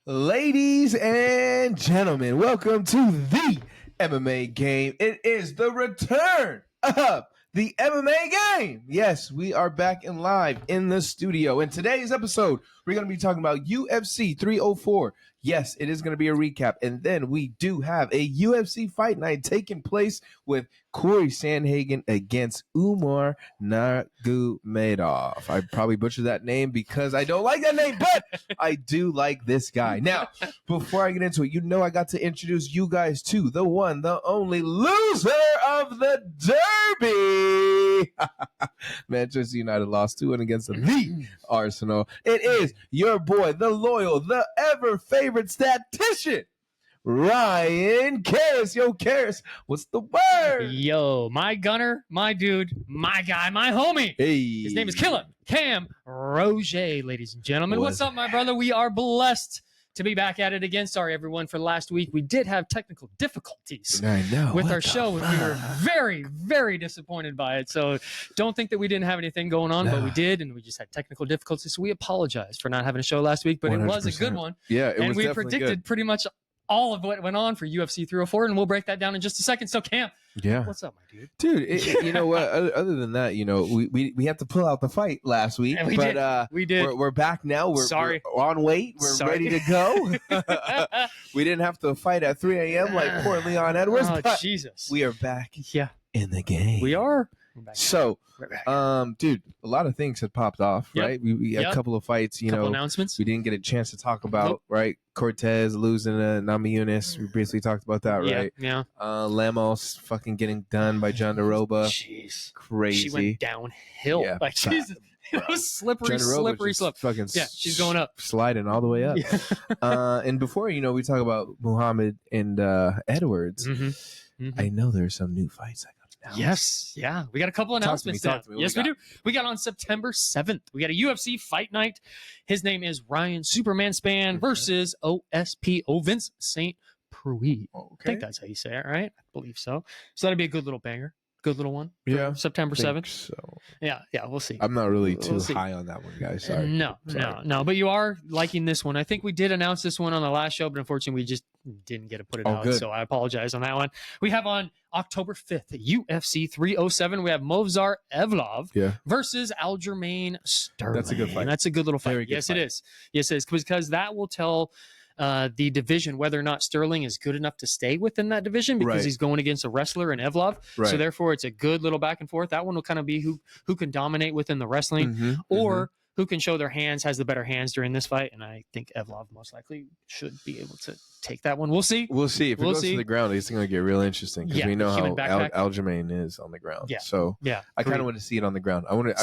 Ladies and gentlemen, welcome to the MMA game. It is the return of the MMA game. Yes, we are back and live in the studio. In today's episode, we're going to be talking about UFC 304. Yes, it is going to be a recap. And then we do have a UFC fight night taking place with Cariss Sandhagen against Umar Nurmagomedov. I probably butchered that name because I don't like that name, but I do like this guy. Now, before I get into it, you know I got to introduce you guys to the one, the only loser of the Derby. Manchester United lost 2-1 against the Arsenal. It is your boy, the loyal, the ever-favorite statistician, Ryan Cariss. Yo, Cariss, what's the word? Yo, my gunner, my dude, my guy, my homie. Hey. His name is Killer Cam Roget, ladies and gentlemen. What's up, my brother? We are blessed to be back at it again. Sorry, everyone, for last week. We did have technical difficulties with our show. We were very, very disappointed by it. So don't think that we didn't have anything going on, but we did, and we just had technical difficulties. So we apologize for not having a show last week, but 100%. It was a good one. Yeah, it was. And we predicted pretty much all of what went on for UFC 304, and we'll break that down in just a second. So, Cam, what's up, my dude? Dude, you know what? Other than that, you know, we had to pull out the fight last week, we did. We're back now. We're on weight. We're ready to go. We didn't have to fight at 3 a.m. like poor Leon Edwards. Oh, but Jesus. We are back. In the game. We are. So, dude, a lot of things had popped off, right? We had a couple of fights, you know, announcements. We didn't get a chance to talk about, right? Cortez losing to Namajunas. We basically talked about that, right? Yeah. Lemos fucking getting done by John DeRoba. Jeez. Crazy. She went downhill. Yeah. Like, Jesus. It was slippery slope. Fucking she's going up. Sliding all the way up. Yeah. And before, you know, we talk about Muhammad and Edwards, I know there's some new fights I got. Yes, yeah. We got a couple announcements now. Yes, we do. We got on September 7th. We got a UFC fight night. His name is Ryan Superman Span versus OSPO Vince St. Preux. I think that's how you say it, right? I believe so. So that'll be a good little banger. Good little one. Yeah. September 7th. So. Yeah, we'll see. I'm not really too high on that one, guys. Sorry. No. But you are liking this one. I think we did announce this one on the last show, but unfortunately we just didn't get to put it out. Good. So I apologize on that one. We have on October 5th, UFC 307. We have Movsar Evlov versus Aljamain Sterling. That's a good fight. That's a good little fight. It is. Yes, it is. Because that will tell the division whether or not Sterling is good enough to stay within that division, because he's going against a wrestler in Evlov. So therefore it's a good little back and forth. That one will kind of be who can dominate within the wrestling or who can show their hands, has the better hands during this fight. And I think Evlov most likely should be able to take that one. We'll see. We'll see. If it goes to the ground, it's going to get real interesting, because we know how Aljamain is on the ground. So I kind of want to see it on the ground. I want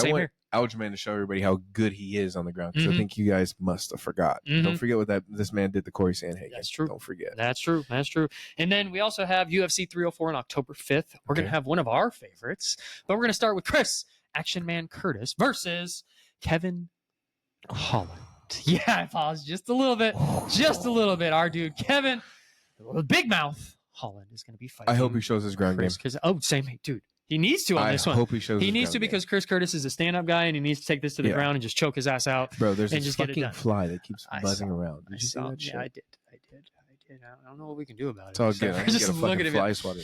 Aljamain to show everybody how good he is on the ground, because I think you guys must have forgot. Don't forget what this man did to Cariss Sandhagen. That's true. Don't forget. That's true. And then we also have UFC 304 on October 5th. We're going to have one of our favorites, but we're going to start with Chris Action Man Curtis versus Kevin Holland. Yeah, I paused just a little bit. Our dude Kevin, Big Mouth Holland, is going to be fighting. I hope he shows his ground game. Same, dude. He needs to on this one. I hope he shows. He needs to, because Chris Curtis is a stand-up guy, and he needs to take this to the ground and just choke his ass out. Bro, there's this fucking fly that keeps buzzing around. Did you see that shit? Yeah, I did. I don't know what we can do about it. It's all good. Just look at fly swatter.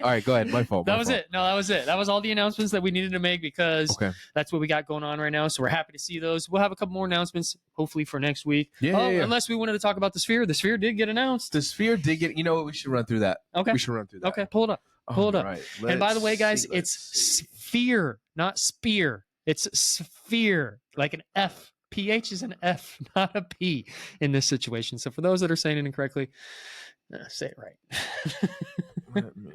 All right, go ahead. My fault. That was it. That was all the announcements that we needed to make, because that's what we got going on right now. So we're happy to see those. We'll have a couple more announcements, hopefully, for next week. Unless we wanted to talk about the Sphere. The Sphere did get announced. The Sphere did get. You know what? We should run through that. Okay. We should run through that. Okay. Pull it up. Right. And by the way, guys, it's Sphere, not Spear. It's Sphere, like an F. PH is an F, not a P in this situation. So for those that are saying it incorrectly, say it right. Let me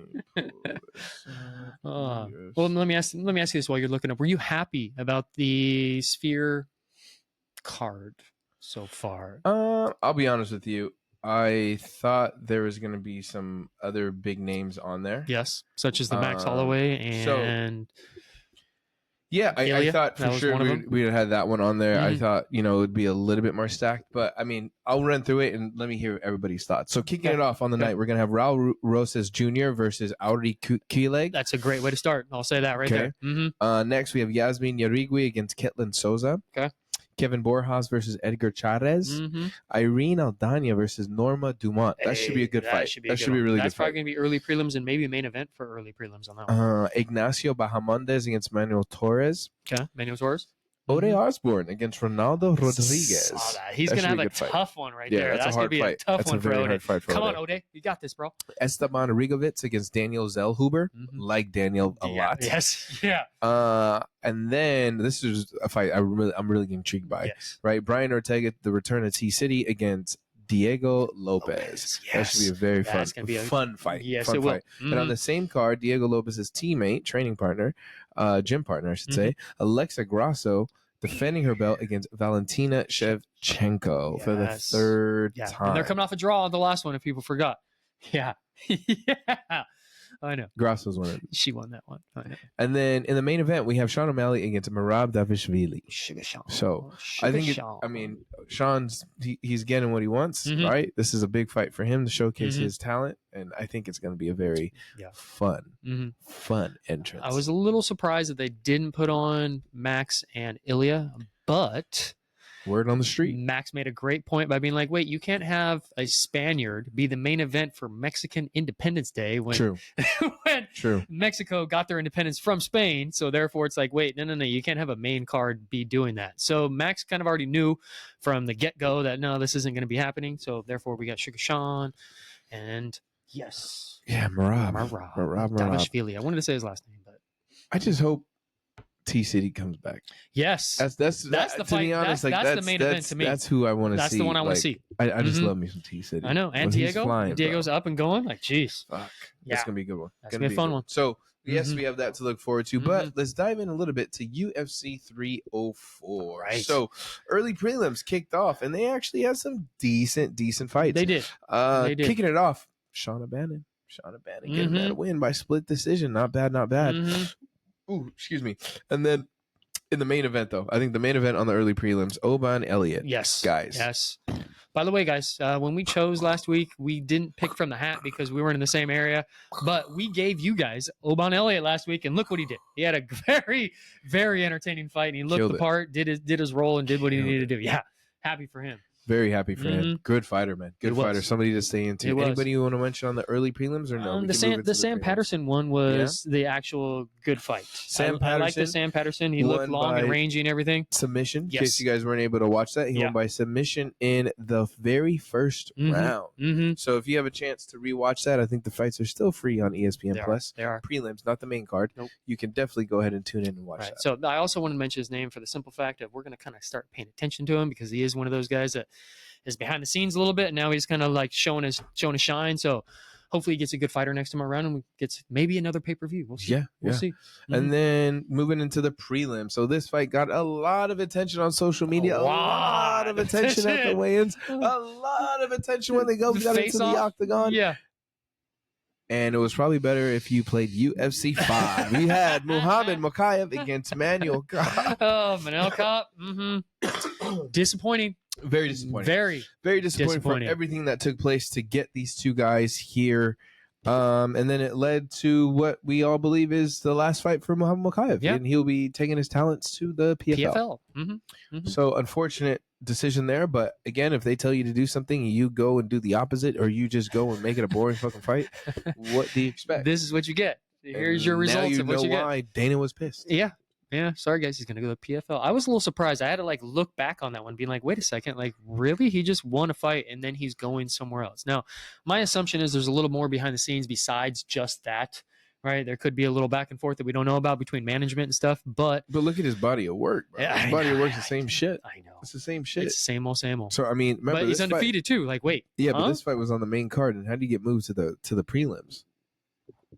well, let me ask you this while you're looking up. Were you happy about the Sphere card so far? I'll be honest with you. I thought there was going to be some other big names on there. Yes, such as the Max Holloway and... I thought for sure we'd had that one on there. I thought, it would be a little bit more stacked, but I mean, I'll run through it and let me hear everybody's thoughts. So kicking it off on the night, we're going to have Raul Rosas Jr. versus Auri Kileg. That's a great way to start. I'll say that right there. Next, we have Yasmin Yarigui against Ketlin Souza. Okay. Kevin Borjas versus Edgar Chairez. Irene Aldana versus Norma Dumont. That should be a good fight. That should be a really good fight. That's probably going to be early prelims and maybe main event for early prelims on that one. Ignacio Bahamondes against Manuel Torres. Okay, Manuel Torres. Ode Osborne against Ronaldo Rodriguez. He's going to have a tough one right there. That's going to be a tough one for Ode. Come on, Ode. You got this, bro. Esteban Rigovitz against Daniel Zellhuber. Like Daniel a lot. Yes. Yeah. And then this is a fight I'm really intrigued by. Yes. Right? Brian Ortega, the return of T-City against Diego Lopez. Yes. That should be a very fun fight. Yes, fun it will. Fight. And on the same card, Diego Lopez's teammate, training partner, gym partner, I should say, Alexa Grasso, defending her belt against Valentina Shevchenko for the third time. And they're coming off a draw on the last one, if people forgot. Yeah. Yeah. I know. Grasso's won it. She won that one. I know. And then in the main event, we have Sean O'Malley against Merab Davishvili. So I think, Sean's he's getting what he wants, right? This is a big fight for him to showcase his talent, and I think it's going to be a very fun entrance. I was a little surprised that they didn't put on Max and Ilya, but word on the street, Max made a great point by being like, wait, you can't have a Spaniard be the main event for Mexican Independence Day when, when Mexico got their independence from Spain. So therefore it's like, wait, no, you can't have a main card be doing that. So Max kind of already knew from the get-go that no, this isn't going to be happening. So therefore we got Sugar Sean and Merab Davishvili. I wanted to say his last name, but I just hope T-City comes back. Yes. That's the fight. To be honest, that's the main event to me. That's who I want to see. That's the one I want to see. I just love me some T-City. I know. And Diego's up and going. Like, geez. Fuck. Yeah. That's going to be a good one. That's going to be a fun one. So, yes, we have that to look forward to. But let's dive in a little bit to UFC 304. Right. So, early prelims kicked off, and they actually had some decent fights. They did. Kicking it off, Shana Bannon getting that win by split decision. Not bad. Ooh, excuse me. And then in the main event, though, I think the main event on the early prelims, Oban Elliott. Yes. Guys. Yes. By the way, guys, when we chose last week, we didn't pick from the hat because we weren't in the same area, but we gave you guys Oban Elliott last week, and look what he did. He had a very, very entertaining fight, and he looked the part, did his role, and did what he needed to do. Yeah. Happy for him. Very happy for him. Good fighter, man. Good fighter. Somebody to stay into. Anybody you want to mention on the early prelims or no? The Sam Patterson one was the actual good fight. I like the Sam Patterson. He looked long and rangy and everything. Submission. In case you guys weren't able to watch that, he won by submission in the very first round. So if you have a chance to rewatch that, I think the fights are still free on ESPN Plus. They are. Prelims, not the main card. Nope. You can definitely go ahead and tune in and watch that. So I also want to mention his name for the simple fact that we're going to kind of start paying attention to him because he is one of those guys that is behind the scenes a little bit, and now he's kind of like showing his shine. So hopefully he gets a good fighter next time around, and we gets maybe another pay-per-view. We'll see. We'll see. And then moving into the prelim. So this fight got a lot of attention on social media. A lot of attention at the weigh-ins. A lot of attention when they got into the octagon. Yeah. And it was probably better if you played UFC 5. We had Muhammad Mokaev against Manuel Kopp. Oh, Manuel Kopp. Disappointing. Very disappointing. Very disappointing for everything that took place to get these two guys here. And then it led to what we all believe is the last fight for Muhammad Mokaev. And he'll be taking his talents to the PFL. So unfortunate decision there. But again, if they tell you to do something, you go and do the opposite, or you just go and make it a boring fucking fight. What do you expect? This is what you get. Here's your results of what you get. Now you know why Dana was pissed. Yeah, sorry guys, he's gonna go to the PFL. I was a little surprised. I had to like look back on that one, being like, wait a second, like really? He just won a fight and then he's going somewhere else. Now, my assumption is there's a little more behind the scenes besides just that, right? There could be a little back and forth that we don't know about between management and stuff, but look at his body of work, bro. His body of work's the same shit. I know. It's the same shit. It's the same old. So I mean, remember, but he's undefeated too. Like, wait. Yeah, but this fight was on the main card, and how do you get moved to the prelims?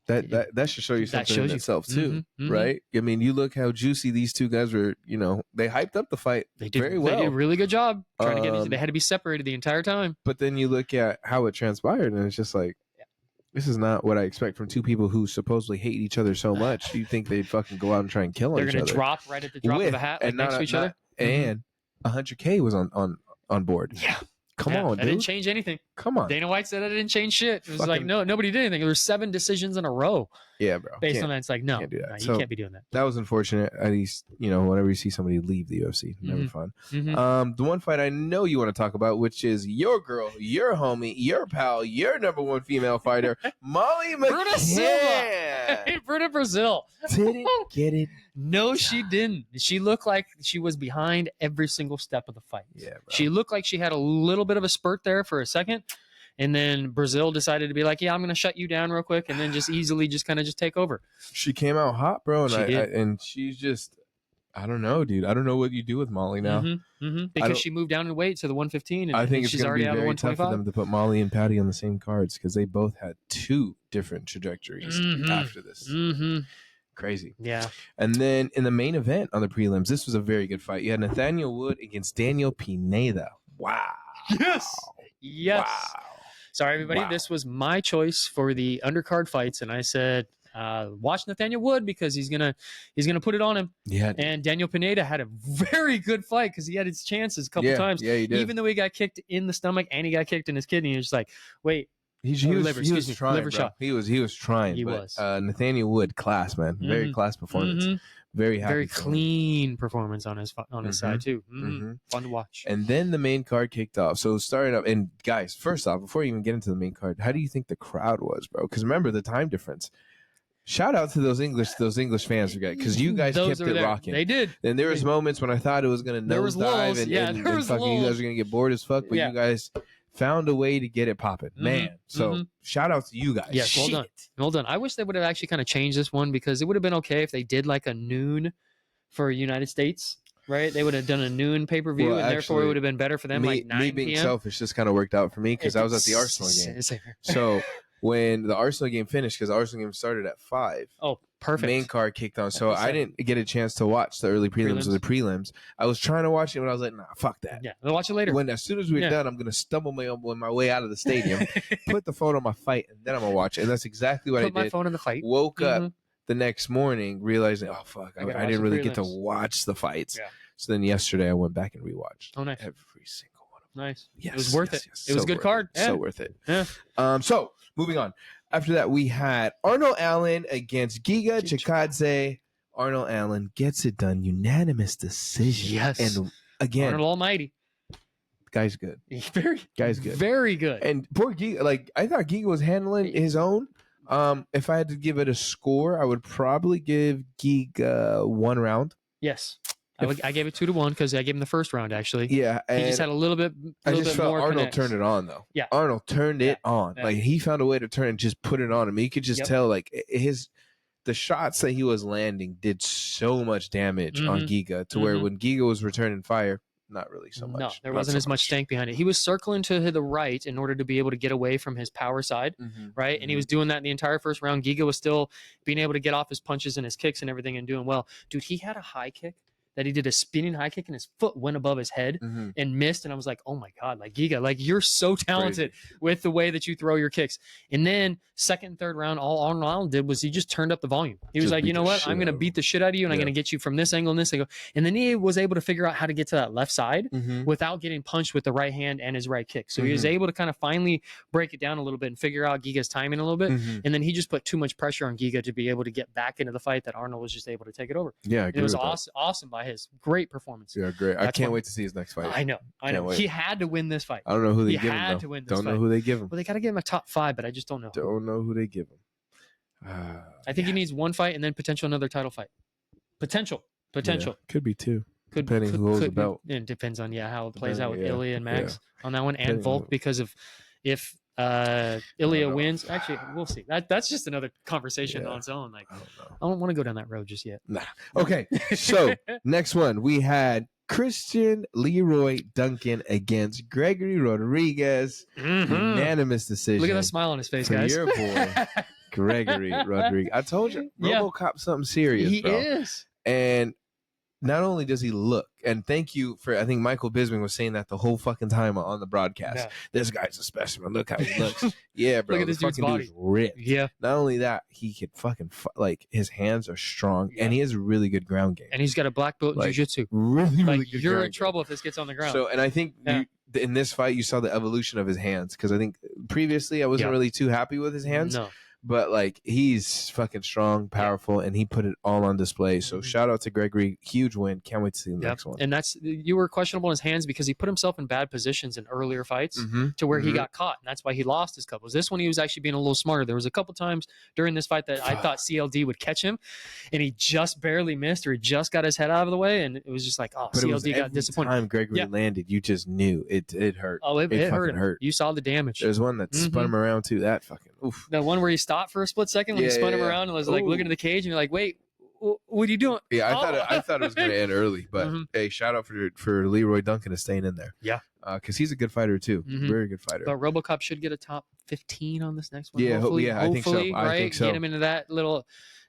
That should show you something in itself too, right? I mean, you look how juicy these two guys were. You know, they hyped up the fight very well. They did a really good job trying to get. They had to be separated the entire time. But then you look at how it transpired, and it's just like, this is not what I expect from two people who supposedly hate each other so much. You think they'd fucking go out and try and kill each other? They're gonna drop right at the drop of a hat, like next to each other. And 100K was on board. Yeah. Come on, That dude. didn't change anything. Come on. Dana White said that it didn't change shit. It was like, no, nobody did anything. There were 7 decisions in a row. Yeah, bro. Based on that, it's like, no, can't do that. you can't be doing that. That was unfortunate. At least, whenever you see somebody leave the UFC, never fun. The one fight I know you want to talk about, which is your girl, your homie, your pal, your number 1 female fighter, Molly McCann. Hey, Bruna Brazil. Didn't get it. No, she didn't. She looked like she was behind every single step of the fight. Yeah, bro. She looked like she had a little bit of a spurt there for a second. And then Brazil decided to be like, yeah, I'm going to shut you down real quick. And then just easily just take over. She came out hot, bro. And and she's just, I don't know, dude. I don't know what you do with Molly now. Because she moved down in weight to the 115. And I think she's already out of 125. tough for them to put Molly and Patty on the same cards because they both had 2 different trajectories after this. Crazy. Yeah. And then in the main event on the prelims, this was a very good fight. You had Nathaniel Wood against Daniel Pineda. Wow. Yes. Wow. Sorry, everybody. Wow. This was my choice for the undercard fights, and I said, watch Nathaniel Wood because he's gonna put it on him. Yeah. And Daniel Pineda had a very good fight because he had his chances a couple times. Yeah, he did. Even though he got kicked in the stomach and he got kicked in his kidney, he was just like, wait. He was trying. Liver shot. He was trying. He was. Nathaniel Wood, class, man. Very class performance. Very happy. Very clean performance on his side too. Fun to watch. And then the main card kicked off. So starting up, and guys, first off, before you even get into the main card, how do you think the crowd was, bro? Because remember the time difference. Shout out to those English fans, because you guys kept it rocking. They did. And there was moments when I thought it was gonna nosedive and fucking you guys were gonna get bored as fuck, but you guys found a way to get it popping, man. So shout out to you guys. Yes, well done. I wish they would have actually kind of changed this one because it would have been okay if they did like a noon for United States, right? They would have done a noon pay-per-view, and therefore it would have been better for them. Like 9 me being p.m. selfish just kind of worked out for me because I was at the Arsenal game. So when the Arsenal game finished, because the Arsenal game started at 5. Oh, perfect. Main card kicked on. So I didn't get a chance to watch the early prelims or the prelims. I was trying to watch it, but I was like, nah, fuck that. Yeah, we'll watch it later. As soon as we're done, I'm going to stumble my way out of the stadium, put the phone on my fight, and then I'm going to watch it. And that's exactly what I did. Put my phone in the fight. Woke up the next morning realizing, oh, fuck, I didn't really get to watch the fights. Yeah. So then yesterday I went back and rewatched every single one of them. Nice. Yes, it was worth it. Yes. It was a good card. So worth it. Yeah. So moving on. After that, we had Arnold Allen against Giga Chikadze. Arnold Allen gets it done. Unanimous decision. Yes. And again, Arnold Almighty. Guy's good. Guy's good. Very good. And poor Giga, I thought Giga was handling his own. If I had to give it a score, I would probably give Giga 1 round. Yes. I gave it 2-1 because I gave him the first round, actually. Yeah. He just had a little bit more Arnold turned it on, though. Yeah. Arnold turned it on. Yeah. He found a way to turn and just put it on him. You could just tell, the shots that he was landing did so much damage on Giga to where when Giga was returning fire, not really so much. No, there wasn't as much stank behind it. He was circling to the right in order to be able to get away from his power side, right? And he was doing that the entire first round. Giga was still being able to get off his punches and his kicks and everything and doing well. Dude, he had a high kick that he did a spinning high kick and his foot went above his head and missed. And I was like, oh my God, Giga, you're so talented with the way that you throw your kicks. And then second and third round, all Arnold Allen did was he just turned up the volume. He was like, you know what? I'm going to beat the shit out of you and I'm going to get you from this angle and this angle. And then he was able to figure out how to get to that left side without getting punched with the right hand and his right kick. So he was able to kind of finally break it down a little bit and figure out Giga's timing a little bit. And then he just put too much pressure on Giga to be able to get back into the fight that Arnold was just able to take it over. Yeah, it was awesome by his great performance. Yeah, great. I can't wait to see his next fight. I know. He had to win this fight. I don't know who they give him. He had to win this fight. Don't know who they give him. Well, they got to give him a top 5, but I just don't know. Don't know who they give him. I think he needs 1 fight and then potential another title fight. Potential. Yeah, could be 2. Depending who holds the belt. It depends on how it plays out with Ilya and Max on that one, and Volk, because if Ilya wins, actually we'll see. That's just another conversation on its own. I don't want to go down that road just yet. Nah. Okay. So next one, we had Christian Leroy Duncan against Gregory Rodriguez. Unanimous decision. Look at that smile on his face, guys. Your boy, Gregory Rodriguez. I told you, RoboCop's something serious, he bro. is. And not only does he look, and thank you for, I think Michael Bisping was saying that the whole fucking time on the broadcast. Yeah. This guy's a specimen. Look how he looks. Yeah, bro. Look at this dude's body. Dude's ripped. Yeah. Not only that, he could fucking, his hands are strong, and he has a really good ground game. And he's got a black belt in jiu-jitsu. Really good you're in trouble if this gets on the ground. So, and I think in this fight, you saw the evolution of his hands, because I think previously I wasn't really too happy with his hands. No. But like, he's fucking strong, powerful, and he put it all on display. So shout out to Gregory, huge win. Can't wait to see the next one. And you were questionable in his hands because he put himself in bad positions in earlier fights to where he got caught, and that's why he lost his couples. This one he was actually being a little smarter. There was a couple times during this fight that I thought CLD would catch him, and he just barely missed, or he just got his head out of the way, and it was just like, but CLD got disappointed. Every time Gregory landed, you just knew it hurt. Oh, it hurt. You saw the damage. There's one that spun him around too. That fucking oof. The one where he stopped for a split second when he spun him around and was like looking at the cage, and you're like, wait, what are you doing? Yeah, I thought it was going to end early, but hey, shout out for Leroy Duncan to staying in there. Yeah, because he's a good fighter too. Very good fighter. But RoboCop should get a top 15 on this next one. Yeah, hopefully, I think so. Right? I think so. Get him into that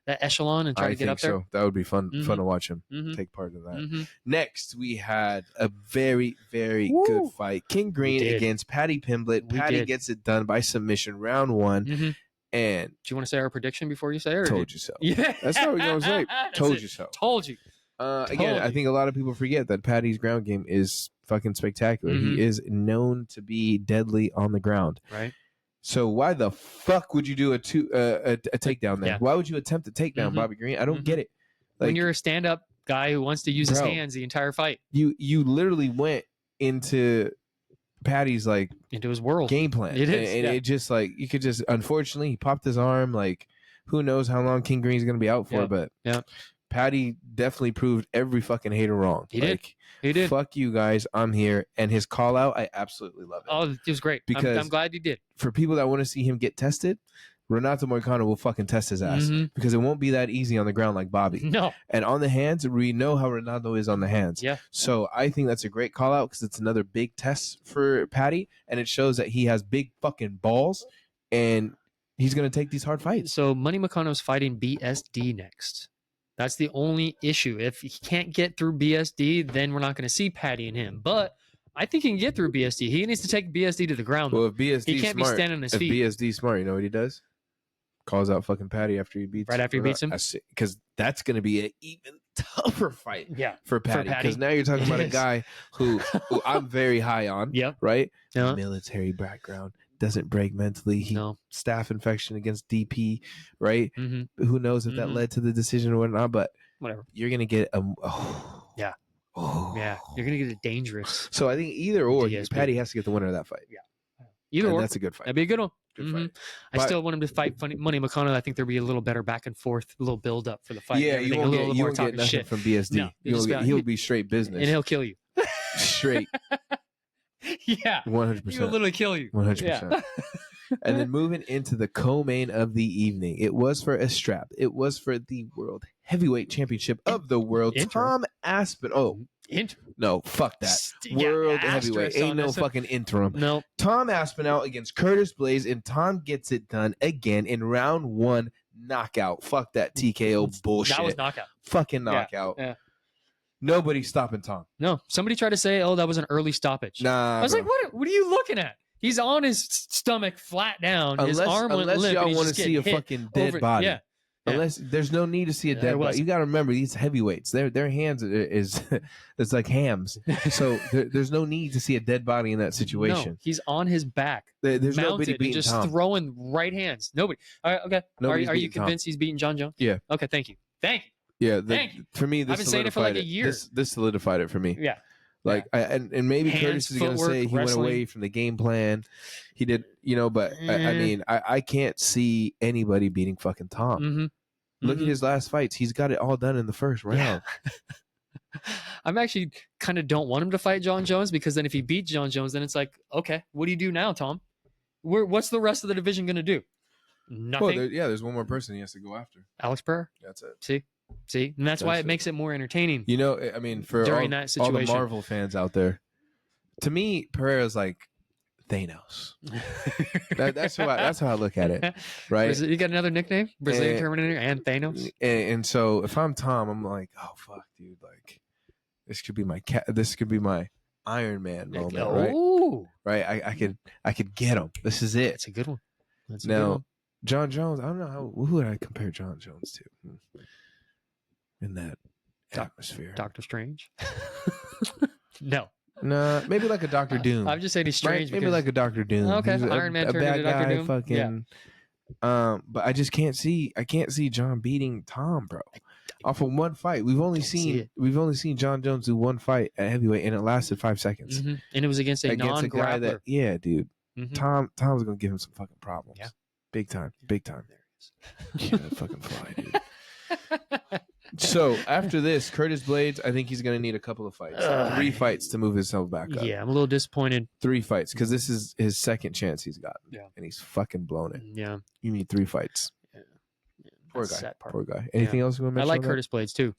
echelon and try to get up there. So. That would be fun to watch him take part in that. Next, we had a very, very good fight. King Green against Paddy Pimblett. Paddy gets it done by submission, round 1. And do you want to say our prediction before you say it? Told you so. Yeah, that's what we're gonna say. Told you so. Told you. Again, I think a lot of people forget that Paddy's ground game is fucking spectacular. He is known to be deadly on the ground. Right. So why the fuck would you do a takedown there? Yeah. Why would you attempt a takedown, Bobby Green? I don't get it. Like, when you're a stand-up guy who wants to use his hands the entire fight, you literally went into Paddy's into his world game plan. It is, and it just you could just, unfortunately, he popped his arm. Like, who knows how long King Green's gonna be out for? But Paddy definitely proved every fucking hater wrong. He did. Fuck you guys, I'm here. And his call out, I absolutely love it. Oh, it was great. Because I'm glad he did. For people that want to see him get tested, Renato Moicano will fucking test his ass because it won't be that easy on the ground like Bobby. No. And on the hands, we know how Renato is on the hands. Yeah. So I think that's a great call out because it's another big test for Paddy, and it shows that he has big fucking balls and he's going to take these hard fights. So Money Moicano's fighting BSD next. That's the only issue. If he can't get through BSD, then we're not going to see Paddy and him. But I think he can get through BSD. He needs to take BSD to the ground. Well, if BSD he can't be standing on his feet. If BSD smart, you know what he does? Calls out fucking Paddy after he beats. Right after he beats him, because that's going to be an even tougher fight. Yeah, for Paddy. Because now you're talking about a guy who I'm very high on. Yep. Right. Yeah. Military background, doesn't break mentally. Staph infection against DP. Right. Who knows if that led to the decision or not? But whatever. You're gonna get yeah. You're gonna get it dangerous. So I think either or, Paddy has to get the winner of that fight. Yeah. Either or. That's a good fight. That'd be a good one. Good fight. I still want him to fight Money Moicano. I think there'll be a little better back and forth, a little build up for the fight. Yeah, you won't get nothing shit from BSD. No, he'll be straight business, and he'll kill you. Straight. Yeah, 100%. He'll literally kill you. 100%. And then moving into the co-main of the evening, it was for a strap. It was for the World Heavyweight Championship of the world. Tom Aspinall. No, fuck that. World Heavyweight. Ain't no fucking interim. No. Tom Aspinall against Curtis Blaze, and Tom gets it done again in round 1. Knockout. Fuck that TKO bullshit. That was knockout. Fucking knockout. Yeah. Nobody's stopping Tom. No. Somebody tried to say, that was an early stoppage. Nah. I was like, what are you looking at? He's on his stomach flat down. His arm went limp. Y'all want to see a fucking dead body. Yeah. Unless there's no need to see a dead body. You got to remember these heavyweights. Their hands is it's like hams. So there's no need to see a dead body in that situation. No, he's on his back. There's nobody beating just Tom. Throwing right hands. Nobody. All right. Okay. Are you convinced he's beating John Jones? Yeah. Okay. Thank you. Yeah. For me, this I've been saying it for like a year. This solidified it for me. Yeah. And maybe Curtis is going to say he went away from the game plan. He did, but I mean, I can't see anybody beating fucking Tom. Look at his last fights. He's got it all done in the first round. Yeah. I'm actually kind of don't want him to fight John Jones because then if he beats John Jones, then it's like, okay, what do you do now, Tom? What's the rest of the division going to do? Nothing. Well, there's one more person he has to go after. Alex Pereira. That's it. See, and that's why it makes it more entertaining. I mean, for all the Marvel fans out there, to me, Pereira's like Thanos. that's how I look at it, right? You got another nickname, Brazilian Terminator and Thanos. And so if I'm Tom, I'm like, oh fuck, dude, like this could be my Iron Man moment, right? I could get him. This is it. It's a good one. Now, John Jones, I don't know who would I compare John Jones to in that atmosphere. Doctor Strange. No. Nah, maybe like a Dr. Doom. I'm just saying he's strange. Right? Maybe like a Dr. Doom. Okay, He's Iron Man a turned bad into Dr. guy, Doom. fucking. But I just can't see. I can't see John beating Tom, bro. Off of one fight, we've only seen John Jones do one fight at heavyweight, and it lasted 5 seconds. And it was against a non-grappler. Yeah, dude. Tom's gonna give him some fucking problems. Yeah, big time. There it is. Yeah, fucking fly, dude. So after this, Curtis Blades, I think he's going to need a couple of fights. 3 fights to move himself back up. Yeah, I'm a little disappointed. 3 fights, because this is his second chance he's gotten. Yeah. And he's fucking blown it. Yeah. You need 3 fights. Yeah. Poor guy. Anything else you want to mention? I like Curtis Blades, too.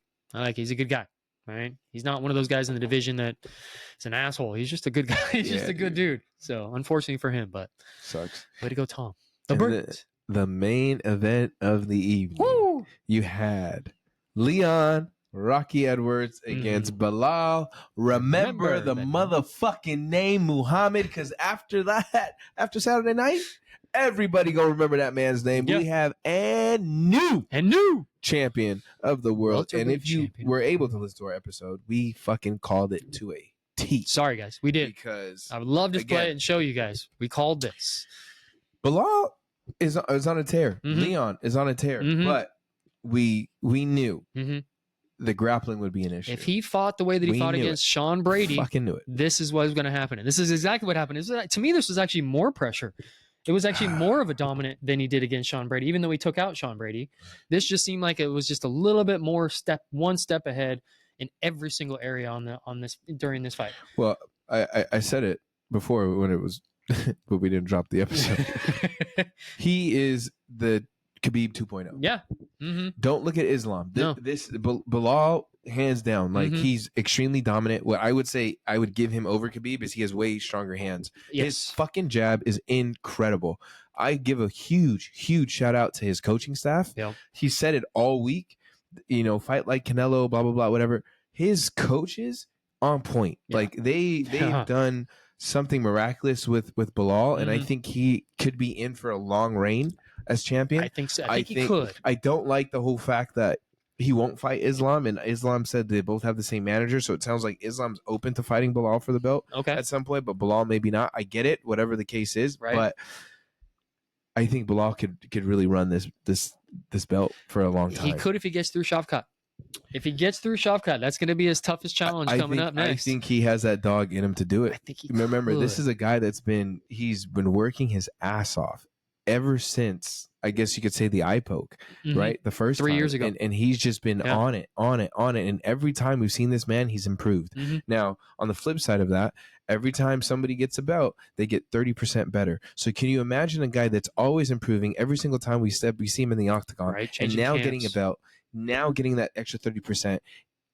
He's a good guy. Right? He's not one of those guys in the division that is an asshole. He's just a good guy. He's just a good dude. So, unfortunately for him, but sucks. Way to go, Tom. The main event of the evening. Woo! You had Leon Rocky Edwards against Belal. Remember the motherfucking name Muhammad, because after Saturday night, everybody gonna remember that man's name. Yep. We have a new champion of the world. And if you were able to listen to our episode, we fucking called it to a T. Sorry, guys, we did. Because I would love to play it and show you guys. We called this. Belal is on a tear. Leon is on a tear, but we knew the grappling would be an issue. If he fought the way that he fought against Sean Brady, fucking knew it. This is what was going to happen. And this is exactly what happened. To me, this was actually more pressure. It was actually more of a dominant than he did against Sean Brady, even though he took out Sean Brady. This just seemed like it was just a little bit more one step ahead in every single area on this during this fight. Well, I said it before when it was, but we didn't drop the episode. He is the Khabib 2.0. Yeah. Don't look at Islam. This Belal, hands down, like he's extremely dominant. What I would say I would give him over Khabib is he has way stronger hands. Yes. His fucking jab is incredible. I give a huge shout out to his coaching staff. Yep. He said it all week. Fight like Canelo, blah blah blah, whatever. His coaches on point. Yeah. Like they've done something miraculous with Belal, and I think he could be in for a long reign as champion. I think so. I think he could. I don't like the whole fact that he won't fight Islam, and Islam said they both have the same manager, so it sounds like Islam's open to fighting Belal for the belt at some point, but Belal maybe not. I get it, whatever the case is, but I think Belal could really run this belt for a long time. He could if he gets through Shavkat. If he gets through Shavkat, that's going to be his toughest challenge coming up next. I think he has that dog in him to do it. I think he Remember, could. This is a guy he's been working his ass off ever since, I guess you could say, the eye poke, right? The first 3 time. years ago. And he's just been on it. And every time we've seen this man, he's improved. Now, on the flip side of that, every time somebody gets a belt, they get 30% better. So can you imagine a guy that's always improving every single time we see him in the octagon, and now getting a belt, now getting that extra 30%.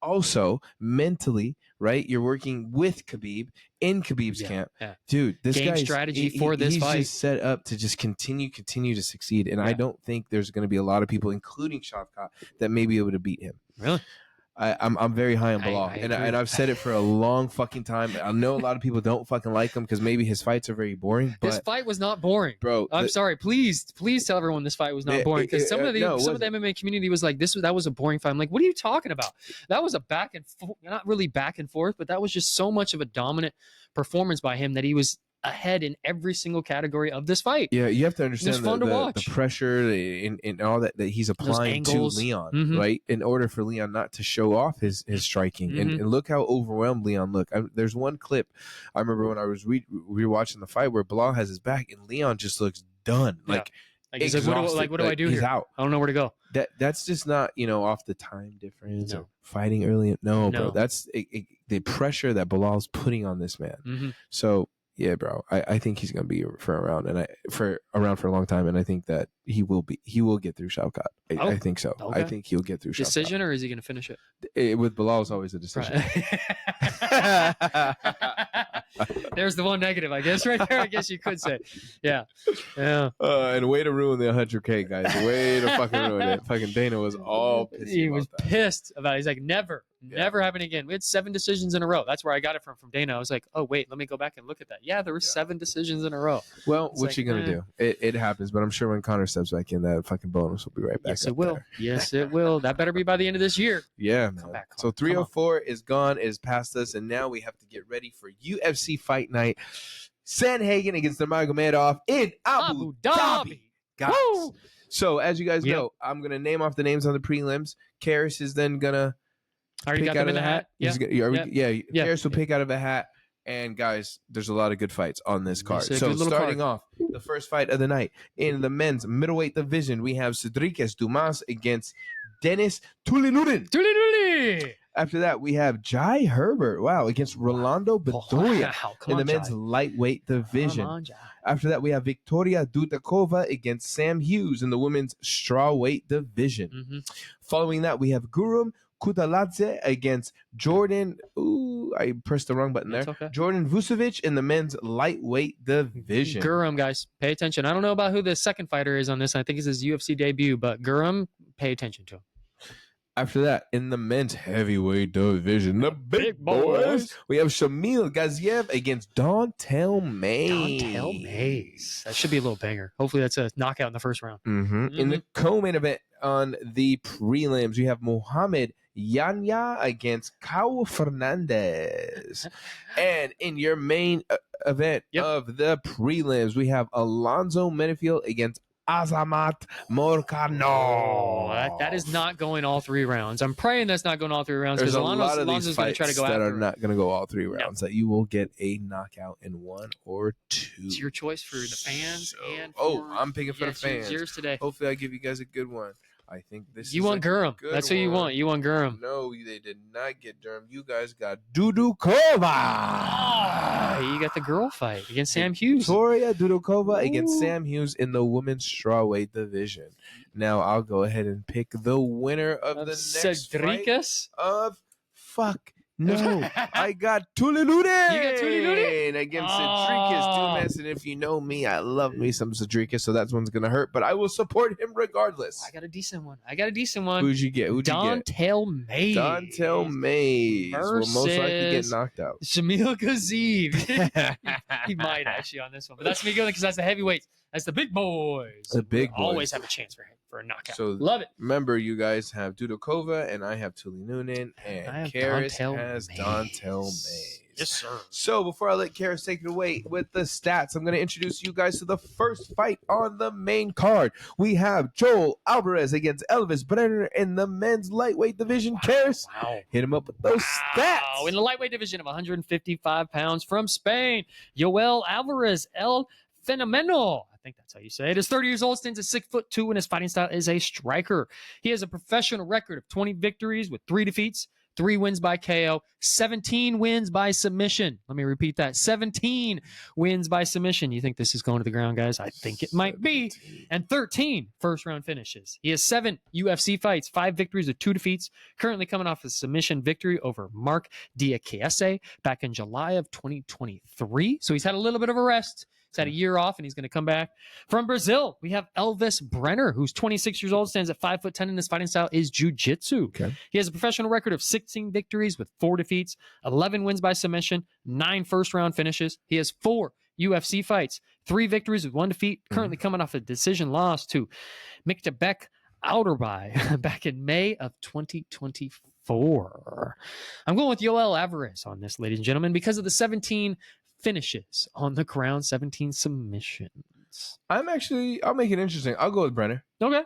Also, mentally, right? You're working with Khabib in Khabib's camp. Yeah. Dude, this guy's strategy for this fight. He's just set up to just continue to succeed. And I don't think there's going to be a lot of people, including Shavkat, that may be able to beat him. Really? I'm very high on Belal, and I've said it for a long fucking time. I know a lot of people don't fucking like him because maybe his fights are very boring. But this fight was not boring, bro. I'm sorry. Please tell everyone this fight was not boring, because some of the MMA community was like, that was a boring fight. I'm like, what are you talking about? That was a back and forth, not really back and forth, but that was just so much of a dominant performance by him that he was ahead in every single category of this fight. Yeah, you have to understand the pressure and all that he's applying to Leon, right? In order for Leon not to show off his striking. And look how overwhelmed Leon looked. There's one clip I remember when I was rewatching the fight where Belal has his back and Leon just looks done. Like he's like, what do I do he's here? Out. I don't know where to go. That's just not, off the time difference or fighting early. No, bro. That's the pressure that Belal's putting on this man. So yeah, bro. I think he's gonna be around for a long time, and I think that he will get through Shavkat. I think so. Okay. I think he'll get through Shavkat. Decision, or is he gonna finish it? With Belal, it's always a decision. Right. There's the one negative, I guess, right there. I guess you could say, yeah. And way to ruin the 100K, guys. Way to fucking ruin it. Fucking Dana was all pissed. He was pissed about it. He's like, never. Never happened again. We had 7 decisions in a row. That's where I got it from Dana. I was like, oh, wait, let me go back and look at that. Yeah, there were 7 decisions in a row. Well, what you going to do? It happens, but I'm sure when Connor steps back in, that fucking bonus will be right back. Yes, it will. Yes, it will. That better be by the end of this year. Yeah, man. So 304 is gone, is past us, and now we have to get ready for UFC Fight Night. Sandhagen against Nurmagomedov in Abu Dhabi. Guys. Woo! So, as you guys know, I'm going to name off the names on the prelims. Cariss is then going to pick out of the hat. Cariss will pick out of a hat. And, guys, there's a lot of good fights on this card. So, starting off, the first fight of the night. In the men's middleweight division, we have Cedric Dumas against Dennis Tulinurin. After that, we have Jai Herbert, against Rolando Bedoya in the men's lightweight division. After that, we have Victoria Dudakova against Sam Hughes in the women's strawweight division. Following that, we have Gurum Kutaladze against Jordan. Ooh, I pressed the wrong button there. Okay. Jordan Vucevic in the men's lightweight division. Gurum, guys, pay attention. I don't know about who the second fighter is on this. I think it's his UFC debut, but Gurum, pay attention to him. After that, in the men's heavyweight division, the big boys, we have Shamil Gaziev against Dontel Mays. That should be a little banger. Hopefully that's a knockout in the first round. In the co-main event on the prelims, we have Mohamed Yanya against Kyle Fernandez. And in your main event of the prelims, we have Alonzo Menefield against Azamat Morcano. That is not going all 3 rounds. I'm praying that's not going all 3 rounds because Alonso's going to try to go that after are not going to go all 3 rounds. That you will get a knockout in 1 or 2. It's your choice for the fans and I'm picking for the fans. It's yours today. Hopefully, I give you guys a good one. I think this. You want Gurum? That's who you want. You want Gurum? No, they did not get Durham. You guys got Dudukova. You got the girl fight against Sam Hughes. Victoria Dudukova against Sam Hughes in the women's strawweight division. Now I'll go ahead and pick the winner of the next fight of No, I got Tulinurin. You got Tulinurin against Cedricus Dumas, and if you know me, I love me some Cedricus, so that one's gonna hurt, but I will support him regardless. I got a decent one. Who'd you get? Dontel Mays. Dontel Mays will most likely get knocked out. Shamil Gaziev. He might actually on this one, but that's me going because that's the heavyweights. That's the big boys. The big boys always have a chance for a knockout. So love it. Remember, you guys have Dudukova, and I have Tulinurin, and Cariss has Dontel Mays. Yes, sir. So before I let Cariss take it away with the stats, I'm going to introduce you guys to the first fight on the main card. We have Joel Alvarez against Elves Brener in the men's lightweight division. Cariss, hit him up with those stats. In the lightweight division of 155 pounds from Spain, Joel Alvarez El Fenomeno. I think that's how you say it. Is 30 years old, stands at 6'2", and his fighting style is a striker. He has a professional record of 20 victories with 3 defeats, 3 wins by KO, 17 wins by submission. Let me repeat that. 17 wins by submission. You think this is going to the ground, guys? I think it might be. And 13 first-round finishes. He has 7 UFC fights, 5 victories with 2 defeats, currently coming off a submission victory over Mark Chiesa back in July of 2023. So he's had a little bit of a rest. He's had a year off, and he's going to come back. From Brazil, we have Elves Brener, who's 26 years old, stands at 5'10", and his fighting style is jiu-jitsu. Okay. He has a professional record of 16 victories with 4 defeats, 11 wins by submission, 9 first-round finishes. He has 4 UFC fights, 3 victories with 1 defeat, currently coming off a decision loss to Miktabek Outerby back in May of 2024. I'm going with Joel Alvarez on this, ladies and gentlemen, because of the 17 finishes on the ground, 17 submissions. I'll make it interesting. I'll go with Brener. Okay.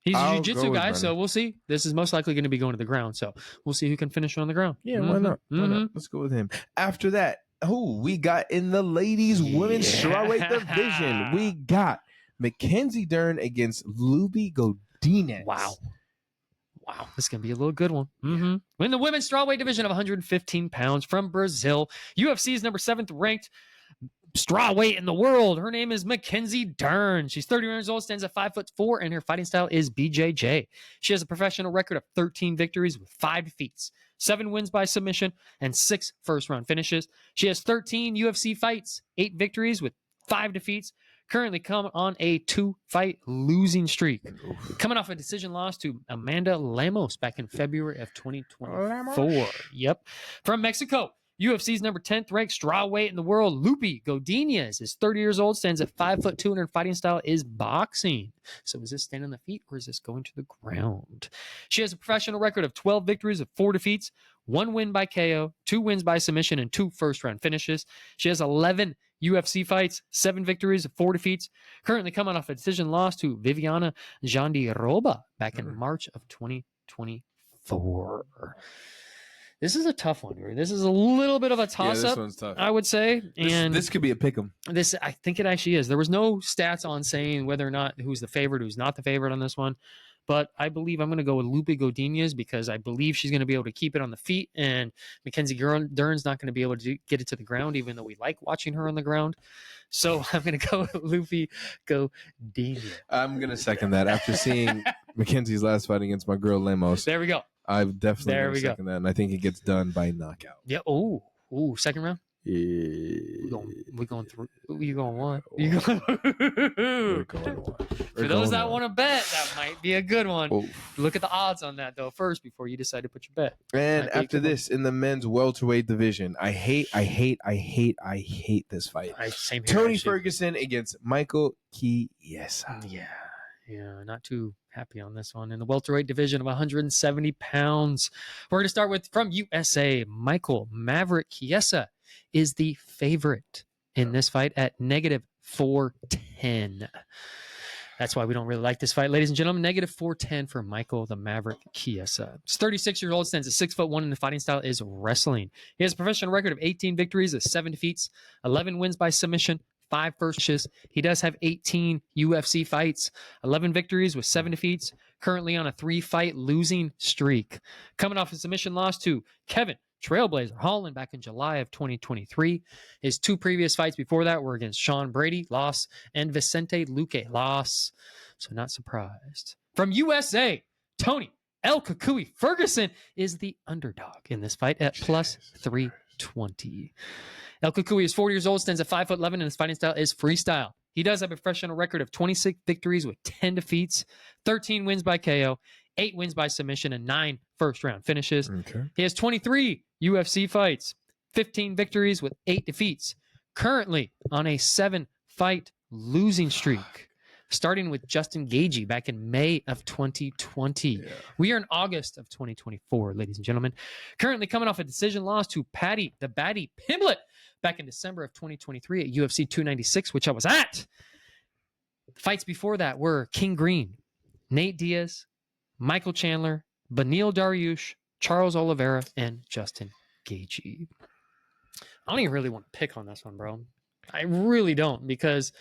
He's a jiu-jitsu guy, so we'll see. This is most likely going to be going to the ground, so we'll see who can finish on the ground. Yeah, why not? Let's go with him. After that, we got in the ladies' women's strawweight division. We got Mackenzie Dern against Loopy Godinez. Wow, this is going to be a little good one. In the women's strawweight division of 115 pounds from Brazil, UFC's number 7th ranked strawweight in the world. Her name is Mackenzie Dern. She's 30 years old, stands at 5'4", and her fighting style is BJJ. She has a professional record of 13 victories with 5 defeats, 7 wins by submission, and 6 first-round finishes. She has 13 UFC fights, 8 victories with 5 defeats, Currently come on a 2-fight losing streak. Oof. Coming off a decision loss to Amanda Lemos back in February of 2024. Yep. From Mexico, UFC's number 10th ranked strawweight in the world, Loopy Godinez is 30 years old, stands at 5'2", and her fighting style is boxing. So is this standing on the feet or is this going to the ground? She has a professional record of 12 victories of 4 defeats, 1 win by KO, 2 wins by submission, and 2 first-round finishes. She has 11 UFC fights, 7 victories, 4 defeats. Currently coming off a decision loss to Viviana Jandiroba back in March of 2024. This is a tough one. This is a little bit of a toss-up, this one's tough. I would say. And this could be a pick'em. I think it actually is. There was no stats on saying whether or not who's the favorite, who's not the favorite on this one. But I believe I'm going to go with Loopy Godinez because I believe she's going to be able to keep it on the feet, and Mackenzie Dern's not going to be able to get it to the ground, even though we like watching her on the ground. So I'm going to go with Loopy Godinez. I'm going to second that after seeing Mackenzie's last fight against my girl Lemos. There we go. I've definitely second that, and I think it gets done by knockout. Yeah. Oh, second round. Yeah. We're going through. You going one? You going? For those that want to bet, that might be a good one. Oh. Look at the odds on that though first before you decide to put your bet. And after this, in the men's welterweight division, I hate this fight. Same here, Tony Ferguson against Michael Chiesa. Yeah, not too happy on this one. In the welterweight division of 170 pounds, we're going to start with from USA, Michael Maverick Chiesa is the favorite in this fight at -410. That's why we don't really like this fight, ladies and gentlemen. -410 for Michael the Maverick Chiesa. He's 36 years old, stands at 6'1", and the fighting style is wrestling. He has a professional record of 18 victories, 7 defeats, 11 wins by submission, 5 first finishes. He does have 18 UFC fights, 11 victories with 7 defeats, currently on a 3-fight losing streak. Coming off a submission loss to Kevin Trailblazer Holland back in July of 2023. His 2 previous fights before that were against Sean Brady, loss, and Vicente Luque, loss. So not surprised. From USA, Tony El Kukui Ferguson is the underdog in this fight at +320. El Kukui is 40 years old, stands at 5'11", and his fighting style is freestyle. He does have a professional record of 26 victories with 10 defeats, 13 wins by KO, 8 wins by submission, and 9 first-round finishes. Okay. He has 23 UFC fights, 15 victories with 8 defeats, currently on a 7-fight losing streak, starting with Justin Gaethje back in May of 2020. Yeah. We are in August of 2024, ladies and gentlemen. Currently coming off a decision loss to Paddy the Baddy Pimblett back in December of 2023 at UFC 296, which I was at. Fights before that were King Green, Nate Diaz, Michael Chandler, Beneil Dariush, Charles Oliveira, and Justin Gaethje. I don't even really want to pick on this one, bro. I really don't, because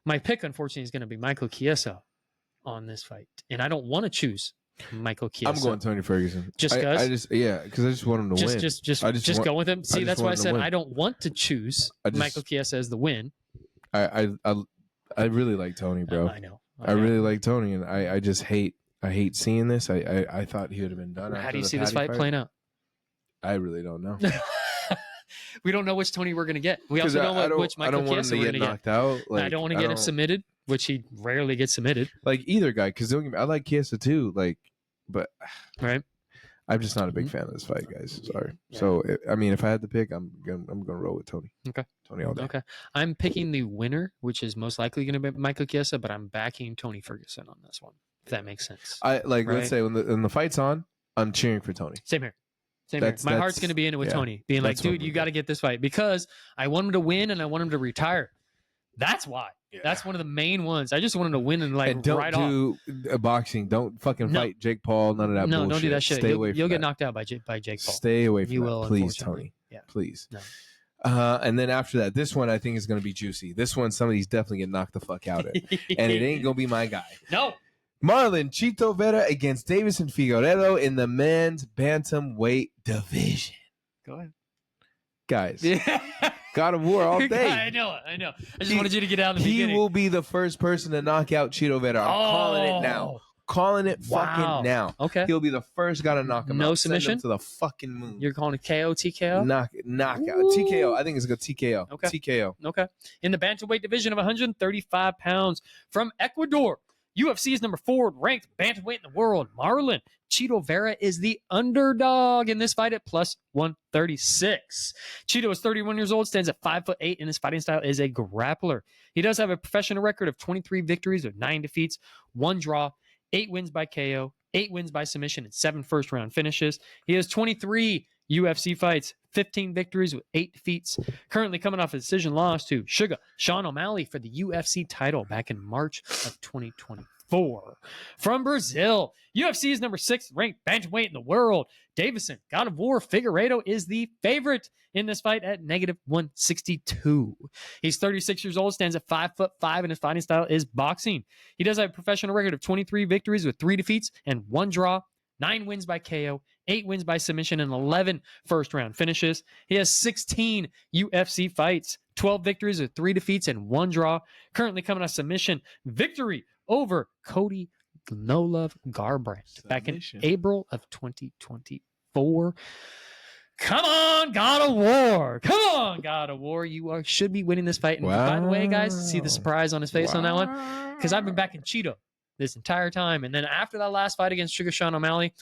my pick, unfortunately, is going to be Michael Chiesa on this fight. And I don't want to choose Michael Chiesa. I'm going Tony Ferguson. Just because? Because I just want him to win. Just go with him. See, that's why I said I don't want to choose Michael Chiesa as the win. I really like Tony, bro. I know. I really like Tony, and I just hate seeing this. I thought he would have been done. How do you see this fight playing out? I really don't know. We don't know which Tony we're going to get. We also don't know which Michael Chiesa we're going to get. Knocked out. Like, I don't want to get him submitted, which he rarely gets submitted. Like either guy, because I like Chiesa too. Like, but right. I'm just not a big fan of this fight, guys. Sorry. Yeah. So I mean, if I had to pick, I'm gonna roll with Tony. Okay. Tony all day. Okay. I'm picking the winner, which is most likely going to be Michael Chiesa, but I'm backing Tony Ferguson on this one. If that makes sense. Let's say when the fight's on, I'm cheering for Tony. Same here. My heart's going to be in it with Tony, being like, dude, you got to get this fight because I want him to win and I want him to retire. That's why. Yeah. That's one of the main ones. I just want him to win and don't do boxing. Don't fucking fight Jake Paul. None of that bullshit. No, don't do that shit. Stay away from You'll get knocked out by Jake Paul. Stay away from that. Please, Tony. Yeah. Please. No. And then after that, this one I think is going to be juicy. This one, somebody's definitely getting knocked the fuck out of. And it ain't going to be my guy. No. Marlon Chito Vera against Deiveison Figueiredo in the men's bantamweight division. Go ahead. Guys, God of War all day. I know. I just wanted you to get out of the beginning. He will be the first person to knock out Chito Vera. I'm calling it now. Calling it fucking now. Okay. He'll be the first guy to knock him out. No Send him submission? to the fucking moon. You're calling it KO, TKO? Knockout. Ooh. TKO. I think it's a good TKO. Okay. TKO. Okay. In the bantamweight division of 135 pounds from Ecuador, UFC's number 4 ranked bantamweight in the world, Marlon Chito Vera is the underdog in this fight at plus 136. Chito is 31 years old, stands at 5'8", and his fighting style is a grappler. He does have a professional record of 23 victories with 9 defeats, 1 draw, 8 wins by KO, 8 wins by submission, and 7 first-round finishes. He has 23 UFC fights, 15 victories with 8 defeats. Currently coming off a decision loss to Sean O'Malley for the UFC title back in March of 2024. From Brazil, UFC's number 6 ranked bantamweight in the world, Deiveison, God of War Figueiredo is the favorite in this fight at -162. He's 36 years old, stands at 5'5", and his fighting style is boxing. He does have a professional record of 23 victories with 3 defeats and 1 draw, 9 wins by KO, 8 wins by submission, and 11 first-round finishes. He has 16 UFC fights, 12 victories with 3 defeats and 1 draw. Currently coming off submission victory over Cody No Love Garbrandt back in April of 2024. Come on, God of War. Come on, God of War. You should be winning this fight. And by the way, guys, see the surprise on his face on that one? Because I've been backing Chito this entire time. And then after that last fight against Sean O'Malley,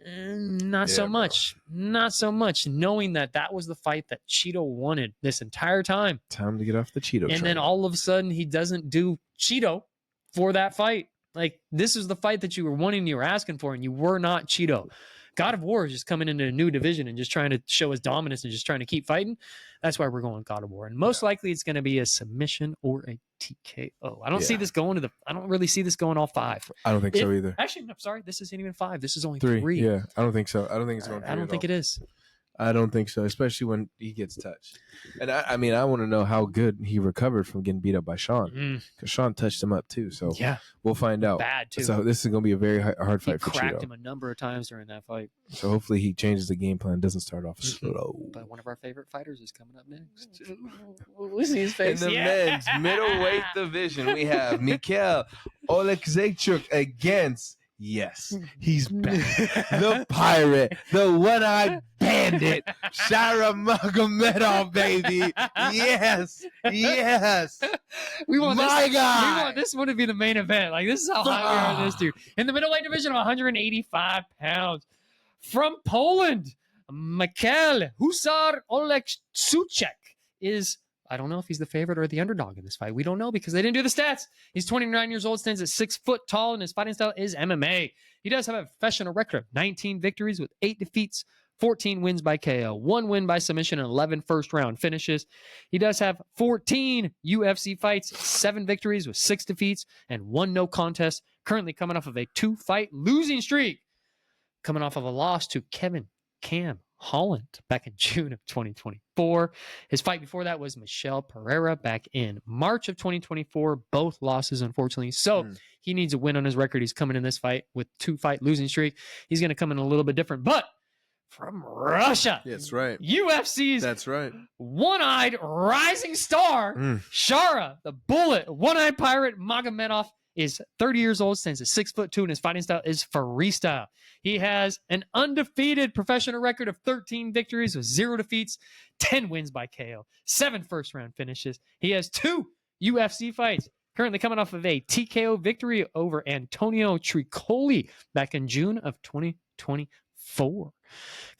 not so much. Knowing that was the fight that Chito wanted this entire time. Time to get off the Chito train. And then all of a sudden, he doesn't do Chito for that fight. Like, this is the fight that you were wanting, you were asking for, and you were not Chito. God of War is just coming into a new division and just trying to show his dominance and just trying to keep fighting. That's why we're going God of War. And most likely it's going to be a submission or a TKO. I don't see this going I don't really see this going all 5. I don't think so either. Actually, no, sorry. This isn't even 5. This is only 3. 3. Yeah, I don't think so. I don't think it's going 3 I don't think it is. I don't think so, especially when he gets touched. And I mean, I want to know how good he recovered from getting beat up by Sean, because Sean touched him up too. So we'll find out. Bad too. So this is going to be a very hard fight for Chito. He cracked him a number of times during that fight. So hopefully he changes the game plan, doesn't start off slow. But one of our favorite fighters is coming up next. We'll see his face. In the men's middleweight division, we have Mikhail Oleksiejczuk against. Yes, he's back. The pirate, the one-eyed bandit, Shara Magomedov, baby. Yes. We want guy. We want this one to be the main event. Like, this is how high we are on this dude. In the middleweight division of 185 pounds, from Poland, Mikhail Husar Oleksiejczuk is. I don't know if he's the favorite or the underdog in this fight. We don't know because they didn't do the stats. He's 29 years old, stands at 6 foot tall, and his fighting style is MMA. He does have a professional record of 19 victories with 8 defeats, 14 wins by KO, 1 win by submission, and 11 first-round finishes. He does have 14 UFC fights, 7 victories with 6 defeats, and 1 no contest. Currently coming off of a 2-fight losing streak. Coming off of a loss to Cam Holland back in June of 2024. His fight before that was Michel Pereira back in March of 2024. Both losses, unfortunately. So he needs a win on his record. He's coming in this fight with 2-fight losing streak. He's going to come in a little bit different. But from Russia, that's right. UFC's one-eyed rising star, Shara, the Bullet, one-eyed pirate Magomedov, is 30 years old, stands at 6'2", and his fighting style is freestyle. He has an undefeated professional record of 13 victories with 0 defeats, 10 wins by KO, 7 first-round finishes. He has 2 UFC fights, currently coming off of a TKO victory over Antonio Tricoli back in June of 2024.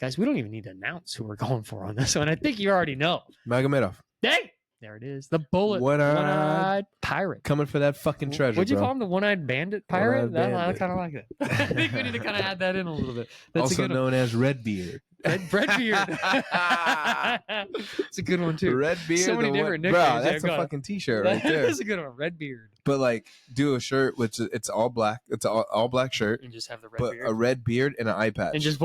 Guys, we don't even need to announce who we're going for on this one. I think you already know. Magomedov. Hey! There it is. The Bullet. One-eyed pirate. Coming for that fucking treasure, Would you call him the one-eyed bandit pirate? I kind of like that. I think we need to kind of add that in a little bit. That's also known as Redbeard. Redbeard. It's a good one, too. Redbeard. So many different nicknames. Bro, that's a fucking t-shirt right there. That's a good one. Redbeard. But, like, do a shirt which it's all black. It's all black shirt. And just have the red but beard. A red beard and an eye patch. And just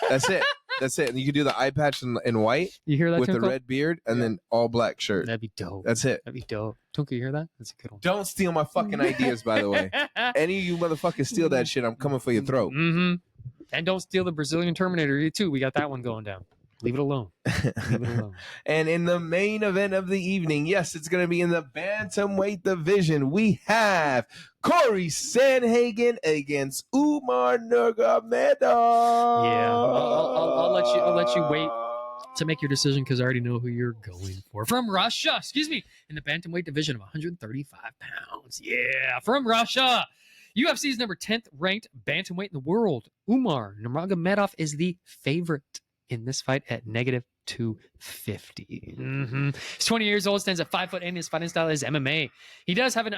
That's it. That's it. And you can do the eye patch in white. You hear that, with Tunko? the red beard and then all black shirt. That'd be dope. That's it. That'd be dope. Tunko, you hear that? That's a good one. Don't steal my fucking ideas, by the way. Any of you motherfuckers steal that shit, I'm coming for your throat. Mm-hmm. And don't steal the Brazilian Terminator, too. We got that one going down. Leave it alone. Leave it alone. And in the main event of the evening, yes, it's going to be in the Bantamweight division. We have Cariss Sandhagen against Umar Nurmagomedov. Yeah, I'll let you wait to make your decision because I already know who you're going for. From Russia, excuse me, in the Bantamweight division of 135 pounds. Yeah, from Russia. UFC's number 10th ranked Bantamweight in the world. Umar Nurmagomedov is the favorite in this fight at -250. He's 20 years old, stands at 5 foot, and his fighting style is MMA. He does have an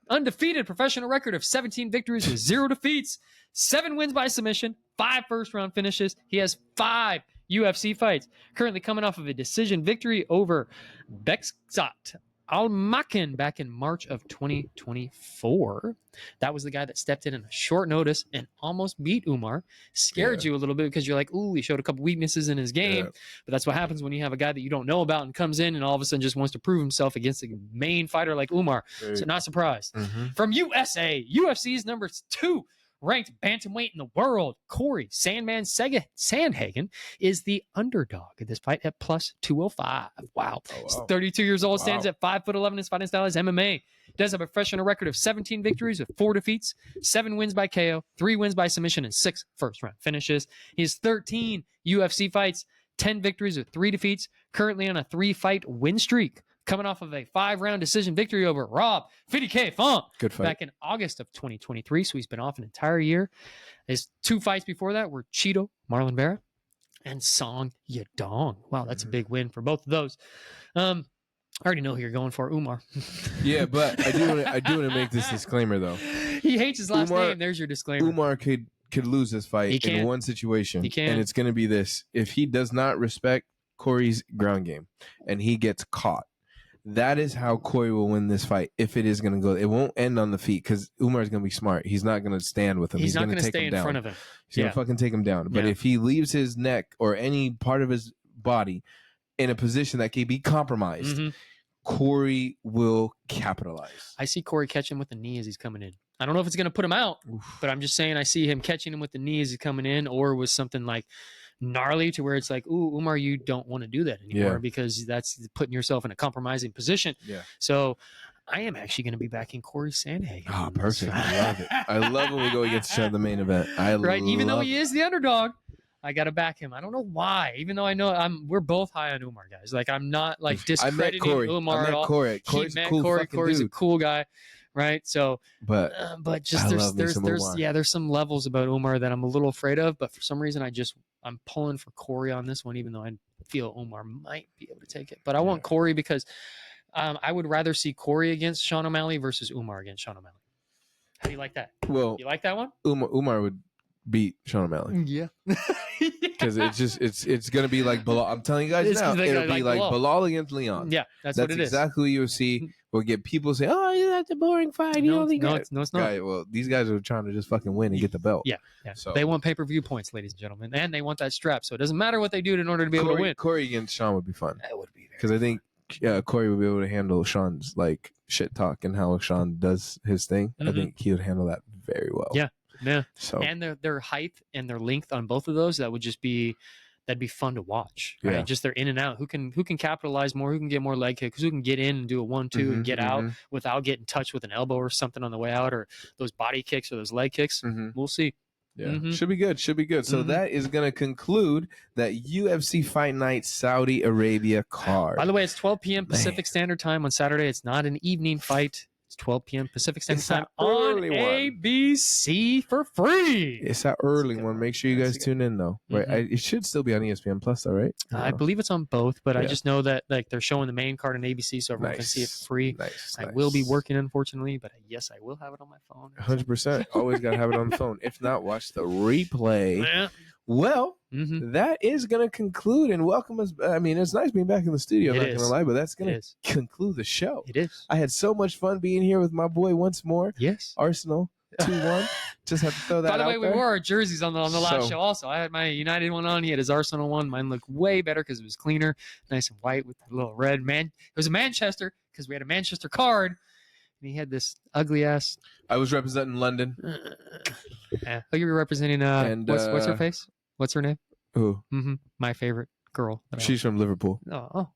undefeated professional record of 17 victories with 0 defeats, 7 wins by submission, 5 first-round finishes. He has 5 UFC fights. Currently coming off of a decision victory over Bekzat Almaken back in March of 2024. That was the guy that stepped in a short notice and almost beat Umar. Scared you a little bit because you're like, ooh, he showed a couple weaknesses in his game. But that's what happens when you have a guy that you don't know about and comes in and all of a sudden just wants to prove himself against a main fighter like Umar. So not surprised. From USA, UFC's number 2 ranked bantamweight in the world, Cariss Sandhagen is the underdog in this fight at +205. Wow. He's 32 years old, stands at 5'11". His fighting style is MMA. Does have a professional record of 17 victories with 4 defeats, 7 wins by KO, 3 wins by submission, and 6 first-round finishes. He has 13 UFC fights, 10 victories with 3 defeats, currently on a 3-fight win streak. Coming off of a 5-round decision victory over Rob Figueiredo Font back in August of 2023. So he's been off an entire year. His 2 fights before that were Chito, Marlon Vera, and Song Yadong. Wow, that's a big win for both of those. I already know who you're going for, Umar. Yeah, but I do want to make this disclaimer though. He hates his last name. There's your disclaimer. Umar could lose this fight in one situation, and it's going to be this: if he does not respect Corey's ground game and he gets caught. That is how Corey will win this fight. If it is going to go, it won't end on the feet because Umar is going to be smart. He's not going to stand with him. He's not going to stay in front of him. He's going to fucking take him down. But if he leaves his neck or any part of his body in a position that can be compromised, Corey will capitalize. I see Corey catch him with the knee as he's coming in. I don't know if it's going to put him out, but I'm just saying I see him catching him with the knee as he's coming in, or with something like gnarly to where it's like, ooh, Umar, you don't want to do that anymore because that's putting yourself in a compromising position. So I am actually going to be backing Cariss Sandhagen. Oh, perfect. I love it. I love when we go against the main event. Even though he is the underdog, I got to back him. I don't know why, even though I know we're both high on Umar, guys. Like, I'm not like discrediting Umar at all. Corey's a cool Corey's a cool guy. Right. So, but just there's some levels about Umar that I'm a little afraid of, but for some reason I'm pulling for Corey on this one, even though I feel Umar might be able to take it. But I want Corey because I would rather see Corey against Sean O'Malley versus Umar against Sean O'Malley. How do you like that? Well, you like that one? Umar would beat Sean O'Malley. Yeah. Because it's going to be like Belal. I'm telling you guys now, it'll be like Belal against Leon. Yeah, that's what it is. Exactly what you'll see. We'll get people say, "Oh, that's a boring fight." No, it's not. Well, these guys are trying to just fucking win and get the belt. Yeah. So they want pay-per-view points, ladies and gentlemen, and they want that strap. So it doesn't matter what they do in order to be able to win. Corey against Sean would be fun. That would be because I think Corey would be able to handle Sean's like shit talk and how Sean does his thing. I think he would handle that very well. Yeah. So and their height and their length on both of those, that'd be fun to watch. Right? Just their in and out. Who can capitalize more? Who can get more leg kicks? Who can get in and do a 1-2 and get out without getting touched with an elbow or something on the way out, or those body kicks or those leg kicks? We'll see. Yeah, should be good. So that is going to conclude that UFC Fight Night Saudi Arabia card. By the way, it's 12 p.m. Pacific Standard Time on Saturday. It's not an evening fight. It's 12 p.m. Pacific Standard Time on ABC for free. It's that early one. Make sure you guys tune in, though. Right? It should still be on ESPN Plus, though, right? I believe it's on both, but I just know that like they're showing the main card on ABC, so everyone can see it for free. I will be working, unfortunately, but yes, I will have it on my phone. 100%. Always got to have it on the phone. If not, watch the replay. Yeah. Well, that is going to conclude and welcome us. I mean, it's nice being back in the studio, I'm not going to lie, but that's going to conclude the show. It is. I had so much fun being here with my boy once more. Yes. Arsenal 2-1. Just have to throw that out. By the way, we wore our jerseys on the last show also. I had my United one on. He had his Arsenal one. Mine looked way better because it was cleaner, nice and white with the little red. It was a Manchester because we had a Manchester card. And he had this ugly ass. I was representing London. Oh, you were representing what's her face? What's her name? Who? My favorite. girl. She's from Liverpool.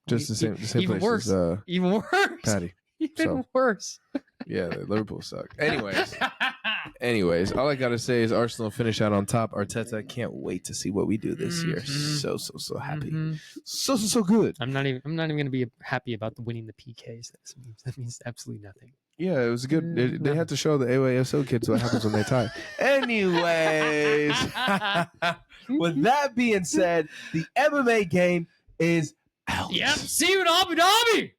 Just the same even place worse. as Even worse. Patty. Even worse. Yeah, Liverpool suck. Anyways, all I gotta say is Arsenal finish out on top. Arteta can't wait to see what we do this year. So happy. So good. I'm not even gonna be happy about the winning the PKs. That means absolutely nothing. Yeah, it was good. They had to show the AYSO kids what happens when they tie. Anyways, with that being said, the MMA game is out. Yep. See you in Abu Dhabi.